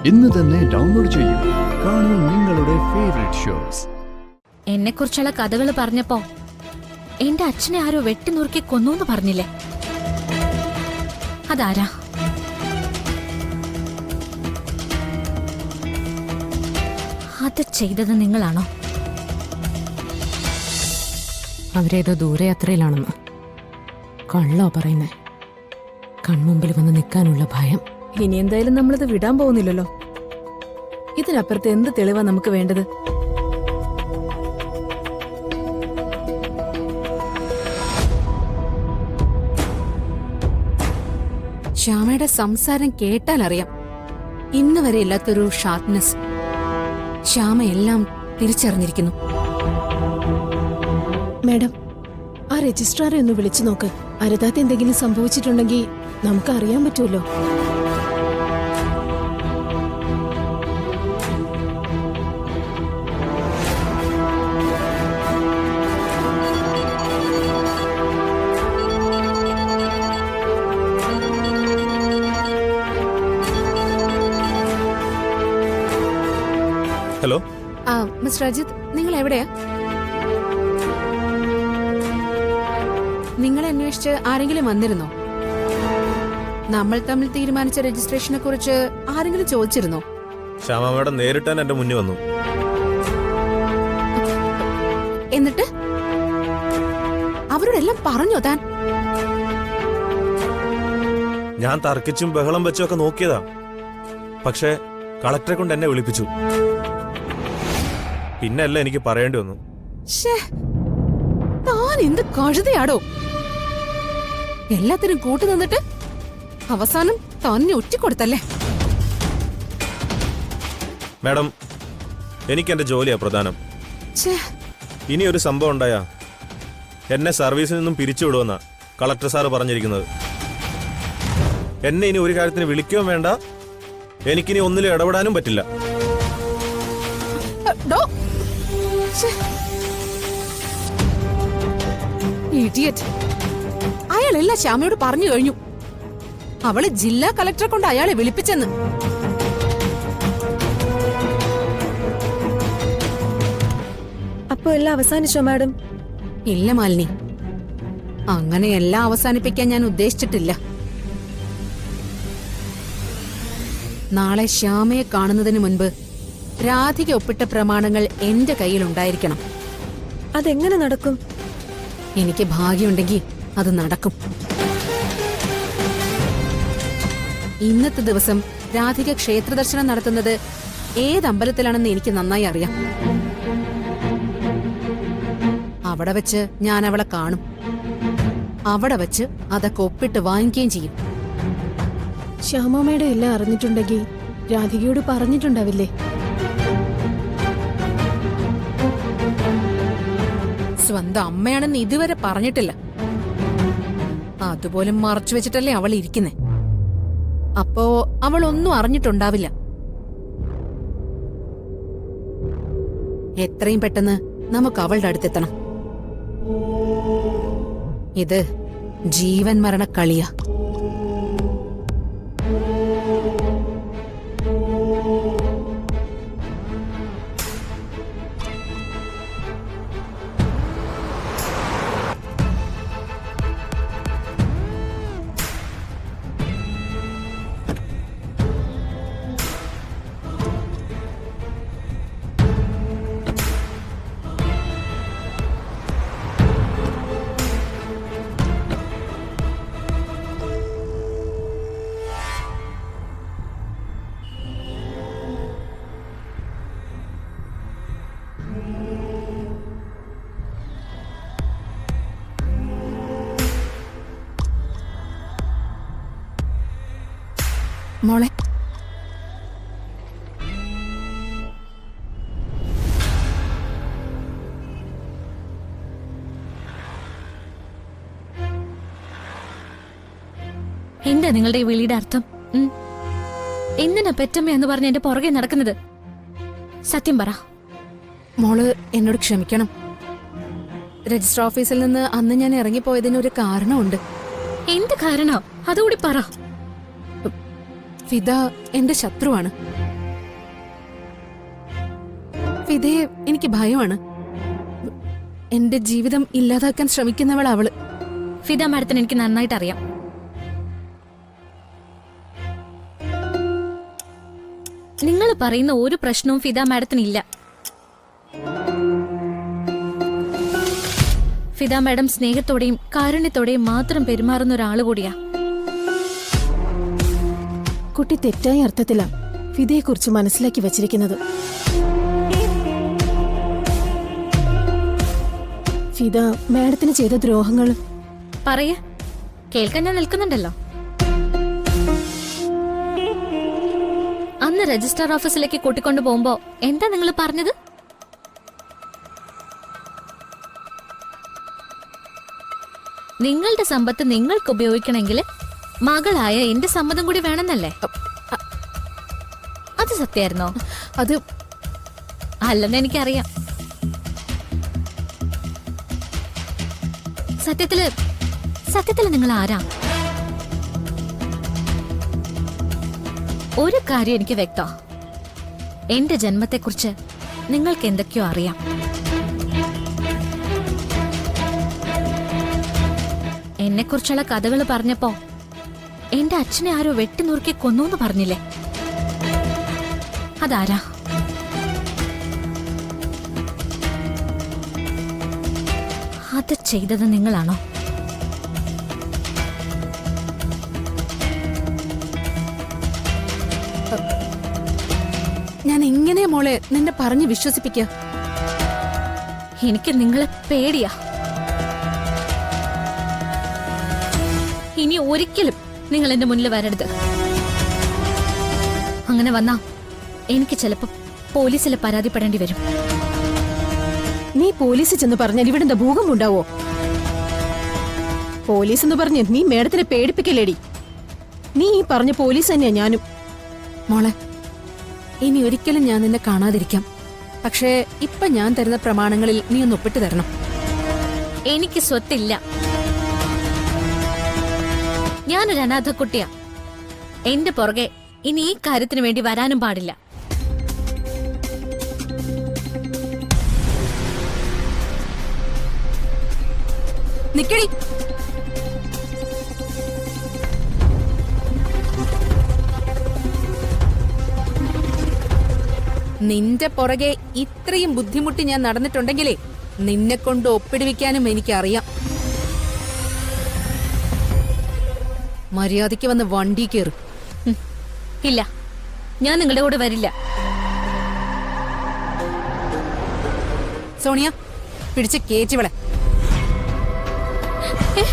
ഇന്ന് തന്നെ ഡൗൺലോഡ് ചെയ്യൂ. കാണൂ നിങ്ങളുടെ ഫേവറേറ്റ് ഷോസ്. എന്നെക്കുറിച്ചുള്ള കഥകൾ പറഞ്ഞപ്പോ എന്റെ അച്ഛനെ ആരോ വെട്ടിനുറുക്കി കൊന്നൂന്ന് പറഞ്ഞില്ലേ? അതാരാ? അത് ചെയ്തത് നിങ്ങളാണോ? അവരേതോ ദൂരയാത്രയിലാണെന്ന് കള്ളോ പറയുന്നേ. കൺമുമ്പിൽ വന്ന് നിൽക്കാനുള്ള ഭയം. ഇനി എന്തായാലും നമ്മളിത് വിടാൻ പോകുന്നില്ലല്ലോ. ഇതിനപ്പുറത്ത് എന്ത് തെളിവാ നമുക്ക് വേണ്ടത്? ശ്യാമയുടെ സംസാരം കേട്ടാൽ അറിയാം ഇന്ന് വരെ ഇല്ലാത്തൊരു ഷാർപ്നെസ്. ശ്യാമ എല്ലാം തിരിച്ചറിഞ്ഞിരിക്കുന്നു. മാഡം, ആ രജിസ്ട്രാറെ ഒന്ന് വിളിച്ചു നോക്ക്. അരുതാത്ത എന്തെങ്കിലും സംഭവിച്ചിട്ടുണ്ടെങ്കിൽ നമുക്ക് അറിയാൻ പറ്റുമല്ലോ. ഹലോ. മിസ്റ്റർ അജിത്, നിങ്ങൾ എവിടെയാ? നിങ്ങളെ അന്വേഷിച്ച് ആരെങ്കിലും വന്നിരുന്നോ? നമ്മൾ തമ്മിൽ തീരുമാനിച്ച രജിസ്ട്രേഷനെ കുറിച്ച് ആരെങ്കിലും ചോദിച്ചിരുന്നോ? ശ്യാമ മാഡം നേരിട്ടാൻ എന്റെ മുന്നിൽ വന്നു. എന്നിട്ട് അവരോടെല്ലാം പറഞ്ഞോ താൻ? ഞാൻ തർക്കിച്ചും ബഹളം വെച്ചും ഒക്കെ നോക്കിയതാ. പക്ഷേ കളക്ടറെ കൊണ്ട് എന്നെ വിളിപ്പിച്ചു. പിന്നെ അല്ല എനിക്ക് പറയേണ്ടി വന്നു. താൻ എന്ത് കഴുതയാടോ! എല്ലാത്തിനും കൂട്ടു നിന്നിട്ട് അവസാനം തന്നെ ഒറ്റിക്കൊടുത്തല്ലേ? മാഡം, എനിക്ക് എന്റെ ജോലിയാ പ്രധാനം. ഇനി ഒരു സംഭവം ഉണ്ടായാ എന്നെ സർവീസിൽ നിന്നും പിരിച്ചുവിടുമെന്നാ കളക്ടർ സാറ് പറഞ്ഞിരിക്കുന്നത്. എന്നെ ഇനി ഒരു കാര്യത്തിന് വിളിക്കുകയും വേണ്ട, എനിക്കിനി ഒന്നിലും ഇടപെടാനും പറ്റില്ല. അയാളെല്ലാം ശ്യാമയോട് പറഞ്ഞു കഴിഞ്ഞു. അവള് ജില്ലാ കളക്ടറെ കൊണ്ട് അയാളെ വിളിപ്പിച്ചെന്ന്. അപ്പൊ എല്ലാം അവസാനിച്ചോ മാഡം? ഇല്ല മാലിനി, അങ്ങനെ എല്ലാം അവസാനിപ്പിക്കാൻ ഞാൻ ഉദ്ദേശിച്ചിട്ടില്ല. നാളെ ശ്യാമയെ കാണുന്നതിന് മുൻപ് രാധിക ഒപ്പിട്ട പ്രമാണങ്ങൾ എന്റെ കയ്യിലുണ്ടായിരിക്കണം. അതെങ്ങനെ നടക്കും? എനിക്ക് ഭാഗ്യമുണ്ടെങ്കിൽ അത് നടക്കും. ഇന്നത്തെ ദിവസം രാധിക ക്ഷേത്രദർശനം നടത്തുന്നത് ഏത് അമ്പലത്തിലാണെന്ന് എനിക്ക് നന്നായി അറിയാം. അവിടെ വെച്ച് ഞാൻ അവളെ കാണും. അവിടെ വെച്ച് അതൊക്കെ ഒപ്പിട്ട് വാങ്ങിക്കുകയും ചെയ്യും. ശ്യാമമ്മയുടെ എല്ലാം അറിഞ്ഞിട്ടുണ്ടെങ്കിൽ രാധികയോട് പറഞ്ഞിട്ടുണ്ടാവില്ലേ? സ്വന്തം അമ്മയാണെന്ന് ഇതുവരെ പറഞ്ഞിട്ടില്ല. അതുപോലും മറച്ചു വെച്ചിട്ടല്ലേ അവൾ ഇരിക്കുന്നേ. അപ്പോ അവൾ ഒന്നും അറിഞ്ഞിട്ടുണ്ടാവില്ല. എത്രയും പെട്ടെന്ന് നമുക്ക് അവളുടെ അടുത്തെത്തണം. ഇത് ജീവൻ മരണ കളിയാ. മോളെ, എന്താ നിങ്ങളുടെ ഈ വിളിയുടെ അർത്ഥം? എന്തിനാ പെറ്റമ്മ എന്ന് പറഞ്ഞ് എന്റെ പുറകെ നടക്കുന്നത്? സത്യം പറ. മോള് എന്നോട് ക്ഷമിക്കണം. രജിസ്റ്റർ ഓഫീസിൽ നിന്ന് അന്ന് ഞാൻ ഇറങ്ങിപ്പോയതിനൊരു കാരണമുണ്ട്. എന്ത് കാരണോ? അതുകൂടി പറ. ഫിദ എന്റെ ശത്രുവാണ്. ഫിദയെ എനിക്ക് ഭയമാണ്. എന്റെ ജീവിതം ഇല്ലാതാക്കാൻ ശ്രമിക്കുന്നവൾ അവള്. ഫിദ മാഡത്തിന് എനിക്ക് നന്നായിട്ട് അറിയാം. നിങ്ങൾ പറയുന്ന ഒരു പ്രശ്നവും ഫിദ മാഡത്തിനില്ല. ഫിദ മാഡം സ്നേഹത്തോടെയും കാരുണ്യത്തോടെയും മാത്രം പെരുമാറുന്ന ഒരാൾ കൂടിയാ. കുട്ടി തെറ്റായ അർത്ഥത്തിലാ ഫിദയെക്കുറിച്ച് മനസ്സിലാക്കി വച്ചിരിക്കുന്നത്. ഫിദ മാഡത്തിന് ചെയ്ത ദ്രോഹങ്ങൾ പറയ, കേൾക്കാൻ ഞാൻ നിൽക്കുന്നുണ്ടല്ലോ. അന്ന് രജിസ്ട്രാർ ഓഫീസിലേക്ക് കൂട്ടിക്കൊണ്ടു പോകുമ്പോ എന്താ നിങ്ങൾ പറഞ്ഞത്? നിങ്ങളുടെ സമ്പത്ത് നിങ്ങൾക്ക് ഉപയോഗിക്കണമെങ്കിൽ മകളായ എന്റെ സമ്മതം കൂടി വേണമെന്നല്ലേ? അത് സത്യായിരുന്നോ? അത് അല്ലെന്ന് എനിക്കറിയാം. സത്യത്തില് നിങ്ങൾ ആരാ? ഒരു കാര്യം എനിക്ക് വ്യക്തം. എന്റെ ജന്മത്തെക്കുറിച്ച് നിങ്ങൾക്ക് എന്തൊക്കെയോ അറിയാം. എന്നെക്കുറിച്ചുള്ള കഥകൾ പറഞ്ഞപ്പോ എന്റെ അച്ഛനെ ആരോ വെട്ടിനുറുക്കി കൊന്നൂന്ന് പറഞ്ഞില്ലേ? അതാരാ? അത് ചെയ്തത് നിങ്ങളാണോ? ഞാൻ എങ്ങനെയാ മോളെ നിന്നെ പറഞ്ഞ് വിശ്വസിപ്പിക്കുക? എനിക്ക് നിങ്ങളെ പേടിയാ. ഇനി ഒരിക്കലും നിങ്ങൾ എന്റെ മുന്നിൽ വരരുത്. അങ്ങനെ വന്നാ എനിക്ക് ചിലപ്പോ പോലീസിൽ പരാതിപ്പെടേണ്ടി വരും. നീ പോലീസിൽ ചെന്ന് പറഞ്ഞാൽ ഇവിടെ എന്താ ഭൂകമ്പം ഉണ്ടാവോ? പോലീസ് എന്ന് പറഞ്ഞ് നീ മേഡത്തിനെ പേടിപ്പിക്കല്ലേടി. നീ ഈ പറഞ്ഞ പോലീസ് തന്നെയാ ഞാനും. മോളെ, ഇനി ഒരിക്കലും ഞാൻ നിന്നെ കാണാതിരിക്കാം. പക്ഷേ ഇപ്പൊ ഞാൻ തരുന്ന പ്രമാണങ്ങളിൽ നീ ഒന്ന് ഒപ്പിട്ട് തരണം. എനിക്ക് സ്വത്തില്ല. ഞാനൊരു അനാഥക്കുട്ടിയാ. എന്റെ പുറകെ ഇനി ഈ കാര്യത്തിന് വേണ്ടി വരാനും പാടില്ല. നിക്കടി. നിന്റെ പുറകെ ഇത്രയും ബുദ്ധിമുട്ടി ഞാൻ നടന്നിട്ടുണ്ടെങ്കിലേ നിന്നെ കൊണ്ട് ഒപ്പിടുവിക്കാനും എനിക്കറിയാം. മര്യാദയ്ക്ക് വന്ന് വണ്ടി കയറും. ഇല്ല, ഞാൻ നിങ്ങളുടെ കൂടെ വരില്ല. സോണിയ, പിടിച്ച് കേറ്റിവളെ. ഏ